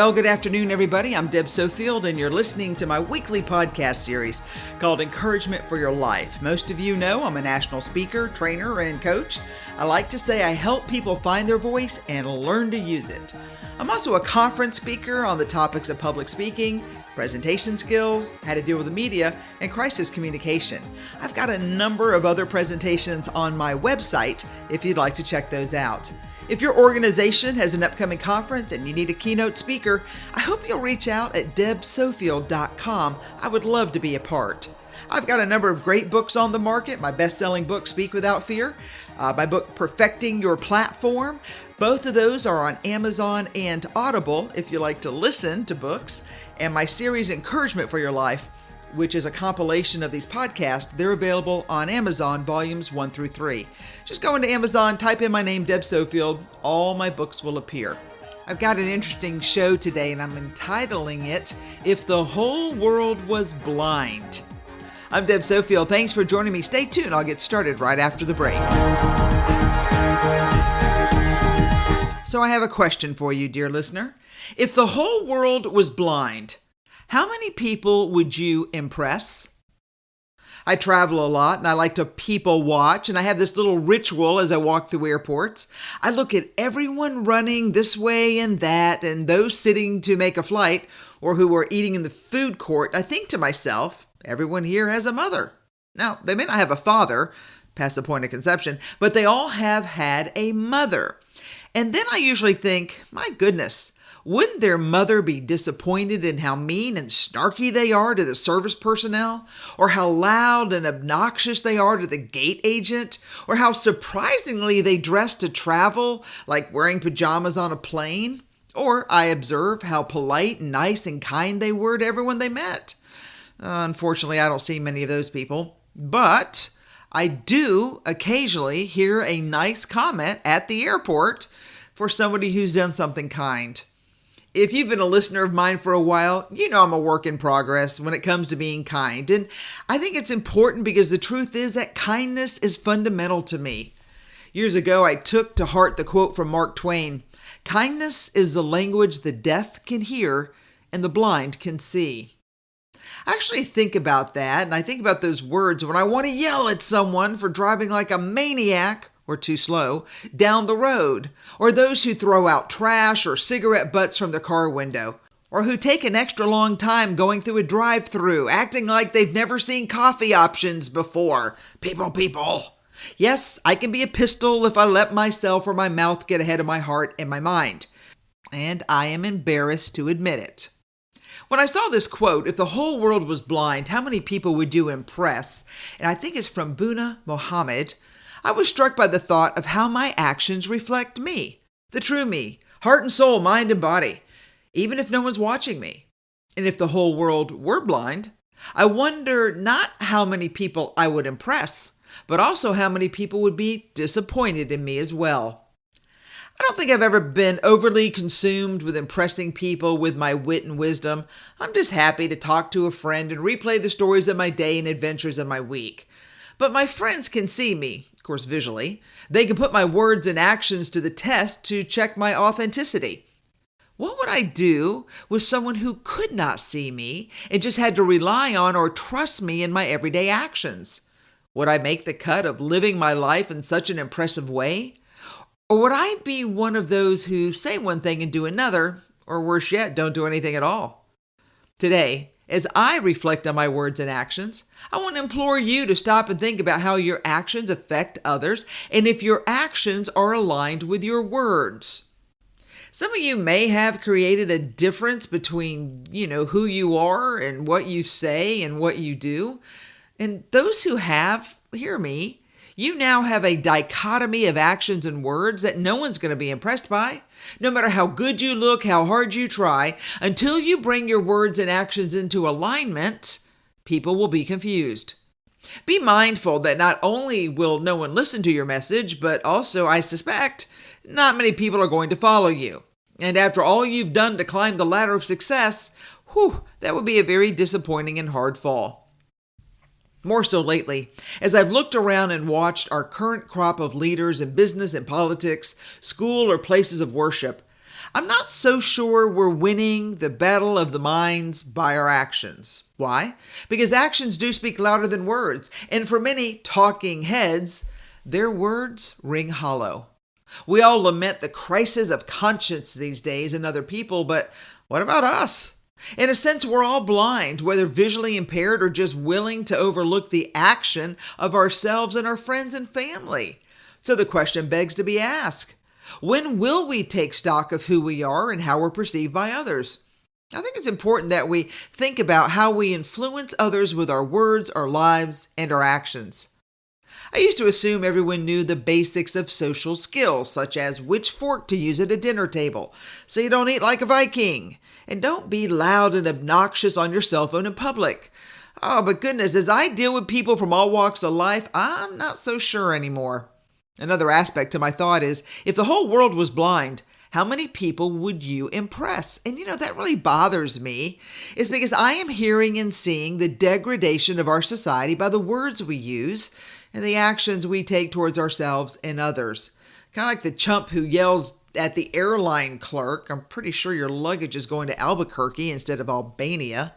Well, good afternoon, everybody. I'm Deb Sofield, and you're listening to my weekly podcast series called Encouragement for Your Life. Most of you know I'm a national speaker, trainer, and coach. I like to say I help people find their voice and learn to use it. I'm also a conference speaker on the topics of public speaking, presentation skills, how to deal with the media, and crisis communication. I've got a number of other presentations on my website if you'd like to check those out. If your organization has an upcoming conference and you need a keynote speaker, I hope you'll reach out at debsofield.com. I would love to be a part. I've got a number of great books on the market. My best-selling book, Speak Without Fear. My book, Perfecting Your Platform. Both of those are on Amazon and Audible if you like to listen to books. And my series, Encouragement for Your Life, which is a compilation of these podcasts, they're available on Amazon, volumes 1 through 3. Just go into Amazon, type in my name, Deb Sofield, all my books will appear. I've got an interesting show today, and I'm entitling it, If the Whole World Was Blind. I'm Deb Sofield. Thanks for joining me. Stay tuned. I'll get started right after the break. So I have a question for you, dear listener. If the whole world was blind, how many people would you impress? I travel a lot and I like to people watch, and I have this little ritual as I walk through airports. I look at everyone running this way and that, and those sitting to make a flight or who are eating in the food court. I think to myself, everyone here has a mother. Now, they may not have a father past the point of conception, but they all have had a mother. And then I usually think, my goodness, wouldn't their mother be disappointed in how mean and snarky they are to the service personnel? Or how loud and obnoxious they are to the gate agent? Or how surprisingly they dress to travel, like wearing pajamas on a plane? Or I observe how polite and nice and kind they were to everyone they met. Unfortunately, I don't see many of those people. But I do occasionally hear a nice comment at the airport for somebody who's done something kind. If you've been a listener of mine for a while, you know I'm a work in progress when it comes to being kind. And I think it's important because the truth is that kindness is fundamental to me. Years ago, I took to heart the quote from Mark Twain, "Kindness is the language the deaf can hear and the blind can see." I actually think about that, and I think about those words when I want to yell at someone for driving like a maniac or too slow down the road, or those who throw out trash or cigarette butts from their car window, or who take an extra long time going through a drive-through, acting like they've never seen coffee options before. People. Yes, I can be a pistol if I let myself or my mouth get ahead of my heart and my mind. And I am embarrassed to admit it. When I saw this quote, if the whole world was blind, how many people would you impress? And I think it's from Buna Mohammed. I was struck by the thought of how my actions reflect me, the true me, heart and soul, mind and body, even if no one's watching me. And if the whole world were blind, I wonder not how many people I would impress, but also how many people would be disappointed in me as well. I don't think I've ever been overly consumed with impressing people with my wit and wisdom. I'm just happy to talk to a friend and replay the stories of my day and adventures of my week. But my friends can see me, of course visually. They can put my words and actions to the test to check my authenticity. What would I do with someone who could not see me and just had to rely on or trust me in my everyday actions? Would I make the cut of living my life in such an impressive way? Or would I be one of those who say one thing and do another, or worse yet, don't do anything at all? Today, as I reflect on my words and actions, I want to implore you to stop and think about how your actions affect others and if your actions are aligned with your words. Some of you may have created a difference between, who you are and what you say and what you do. And those who have, hear me, you now have a dichotomy of actions and words that no one's going to be impressed by. No matter how good you look, how hard you try, until you bring your words and actions into alignment, people will be confused. Be mindful that not only will no one listen to your message, but also, I suspect, not many people are going to follow you. And after all you've done to climb the ladder of success, that would be a very disappointing and hard fall. More so lately, as I've looked around and watched our current crop of leaders in business and politics, school or places of worship, I'm not so sure we're winning the battle of the minds by our actions. Why? Because actions do speak louder than words. And for many talking heads, their words ring hollow. We all lament the crisis of conscience these days in other people, but what about us? In a sense, we're all blind, whether visually impaired or just willing to overlook the action of ourselves and our friends and family. So the question begs to be asked, when will we take stock of who we are and how we're perceived by others? I think it's important that we think about how we influence others with our words, our lives, and our actions. I used to assume everyone knew the basics of social skills, such as which fork to use at a dinner table, so you don't eat like a Viking, and don't be loud and obnoxious on your cell phone in public. Oh, but goodness, as I deal with people from all walks of life, I'm not so sure anymore. Another aspect to my thought is, if the whole world was blind, how many people would you impress? And that really bothers me. It's because I am hearing and seeing the degradation of our society by the words we use and the actions we take towards ourselves and others. Kind of like the chump who yells at the airline clerk, "I'm pretty sure your luggage is going to Albuquerque instead of Albania."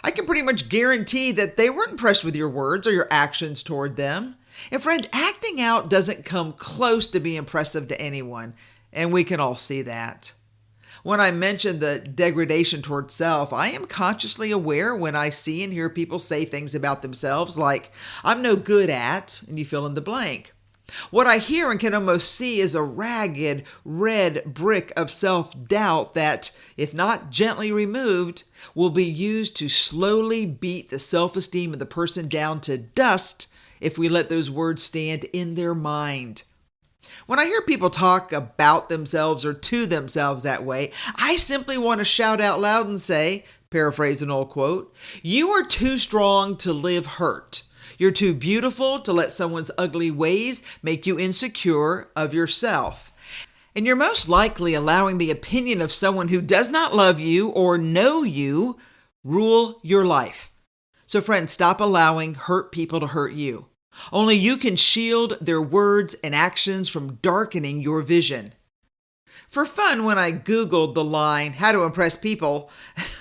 I can pretty much guarantee that they weren't impressed with your words or your actions toward them. And friends, acting out doesn't come close to being impressive to anyone, and we can all see that. When I mention the degradation toward self, I am consciously aware when I see and hear people say things about themselves like, "I'm no good at," and you fill in the blank. What I hear and can almost see is a ragged red brick of self-doubt that, if not gently removed, will be used to slowly beat the self-esteem of the person down to dust if we let those words stand in their mind. When I hear people talk about themselves or to themselves that way, I simply want to shout out loud and say, paraphrase an old quote, "You are too strong to live hurt. You're too beautiful to let someone's ugly ways make you insecure of yourself. And you're most likely allowing the opinion of someone who does not love you or know you rule your life." So friends, stop allowing hurt people to hurt you. Only you can shield their words and actions from darkening your vision. For fun, when I Googled the line, "how to impress people,"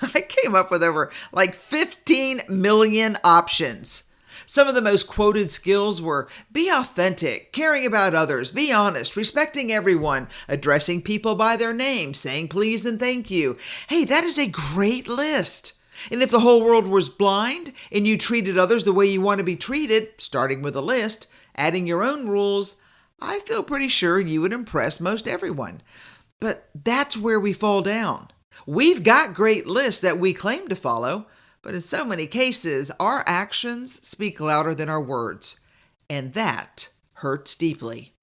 I came up with over 15 million options. Some of the most quoted skills were be authentic, caring about others, be honest, respecting everyone, addressing people by their name, saying please and thank you. Hey, that is a great list. And if the whole world was blind and you treated others the way you want to be treated, starting with a list, adding your own rules, I feel pretty sure you would impress most everyone. But that's where we fall down. We've got great lists that we claim to follow, but in so many cases, our actions speak louder than our words. And that hurts deeply.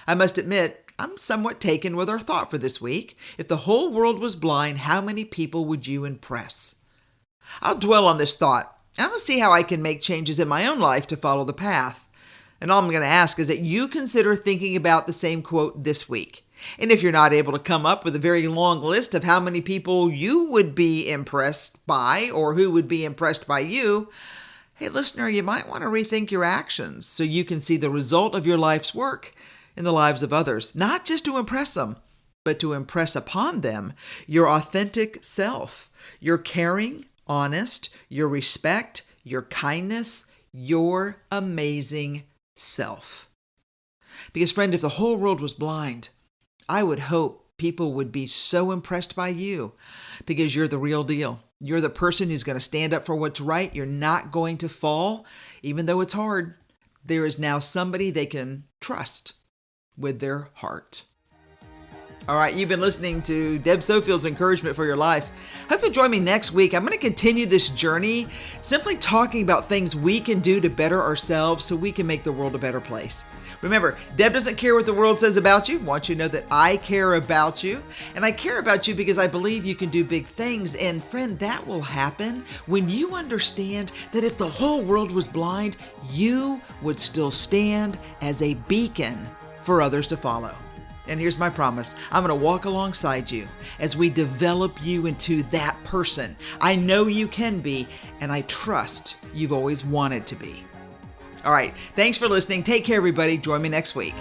I must admit, I'm somewhat taken with our thought for this week. If the whole world was blind, how many people would you impress? I'll dwell on this thought. I'm going to see how I can make changes in my own life to follow the path. And all I'm going to ask is that you consider thinking about the same quote this week. And if you're not able to come up with a very long list of how many people you would be impressed by or who would be impressed by you, hey listener, you might want to rethink your actions so you can see the result of your life's work in the lives of others. Not just to impress them, but to impress upon them your authentic self, your caring, honest, your respect, your kindness, your amazing self. Because friend, if the whole world was blind, I would hope people would be so impressed by you because you're the real deal. You're the person who's going to stand up for what's right. You're not going to fall, even though it's hard. There is now somebody they can trust with their heart. All right, you've been listening to Deb Sofield's Encouragement for Your Life. Hope you'll join me next week. I'm going to continue this journey, simply talking about things we can do to better ourselves so we can make the world a better place. Remember, Deb doesn't care what the world says about you. I want you to know that I care about you. And I care about you because I believe you can do big things. And friend, that will happen when you understand that if the whole world was blind, you would still stand as a beacon for others to follow. And here's my promise. I'm going to walk alongside you as we develop you into that person I know you can be, and I trust you've always wanted to be. All right. Thanks for listening. Take care, everybody. Join me next week.